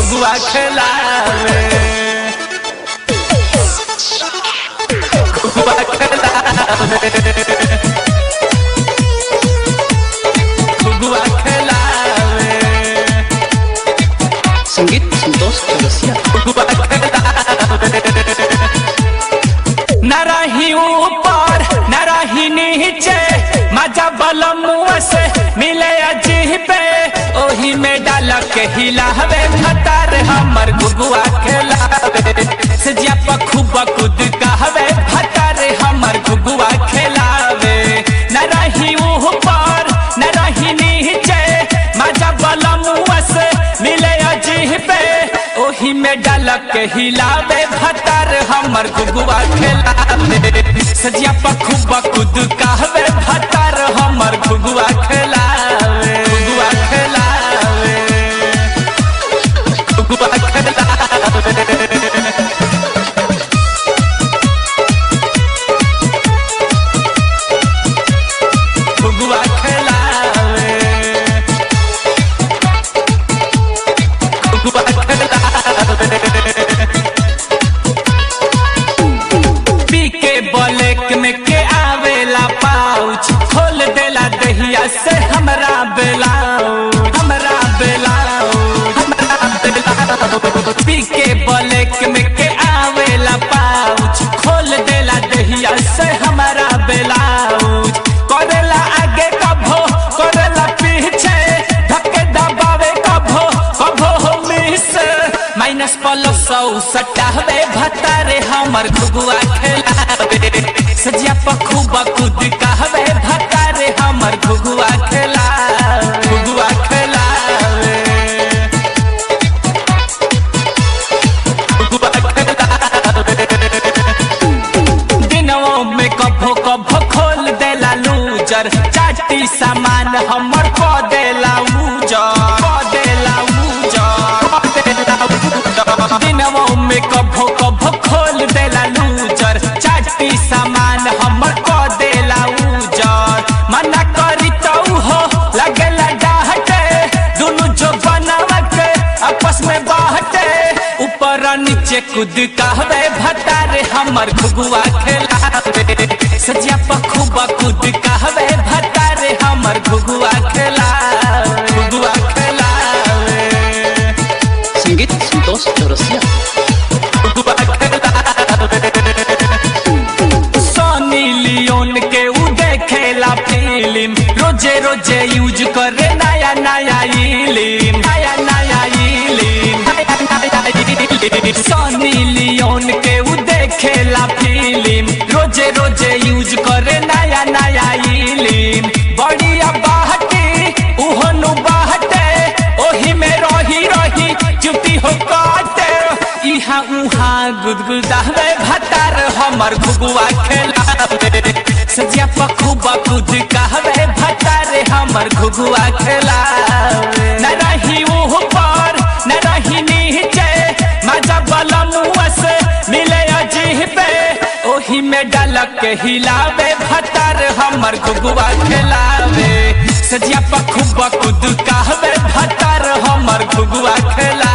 घुगुआ खिलावे घुगुआ खिलावे घुगुआ खिलावे। संगीत संतोष चौरसिया। घुगुआ खिलावे न रही ऊपर न रही नीचे मजा बलमुआ से मिले अजीब पे ओही में डाल के हिलावे भतार हमर घुगुआ खिलावे सजिया खूब कूद कहवे भतार हमर घुगुआ खिलावे न रही ऊपर न रही नीचे मजा बलमुआ से मिले अजीब पे ओही में डाल के हिलावे भतार हमर घुगुआ खिलावे सजिया खूब कूद कहवे भतार हमर घुगुआ खिलावे घुगुआ खिलावे घुगुआ खिलावे घुगुआ खिलावे घुगुआ खिलावे। पी के ब्लैक में के आवेला पाउच खोल देला दहिया से हमरा बेलाउज हमरा बेलाउज हमरा बेलाउज। पी के ब्लैक में के आवेला पाउच खोल देला दहिया से हमरा बेलाउज करेला आगे कभो करेला पीछे धक्के दबावे कभो कभो मिस माइनस प्लस सटावे भतारे हमर घुगुआ खिलावे सजिया खूब कूद कहवे भतारे हमर घुगुआ खिलावे घुगुआ खिलावे घुगुआ खिलावे। दिनों में कभो कभो खोल देला लूजर चाटी सामान हमर को देला दिनों में कभो कभो खोल देला लूजर चाटी सामान हमर को देला उजर मना करी तो हो लगेला डाहटे दोनों जो बनावा के आपस में बाहटे ऊपर नीचे कूद कहवे भतारे हमर घुगुआ खिलावे सजिया खूब कूद कहवे भतारे हमर घुगुआ खिलावे घुगुआ खिलावे। संगीत संतोष चौरसिया। सोनी लियोन के उ देखेला फिल्म रोजे रोजे यूज करे नया नया इलिम नया नया इलिम नया इलिम। सोनी लियोन के उ देखेला फिल्म रोजे रोजे यूज करे नया नया इलिम बढ़िया बाहटी उहनु बाहटे ओही में रही रही चुटी हो काटे इहाँ उहाँ गुदगुदावे भतार हमर घुगुआ खिलावे सजिया खूब कूद कहवे भतारे हमर घुगुआ खिलावे न रही ऊपर न रही नीचे मजा बलमुआ से मिले अजीब पे ओही में डाल के हिलावे भतार हमर घुगुआ खिलावे सजिया खूब कूद कहवे भतार हमर घुगुआ खिलावे।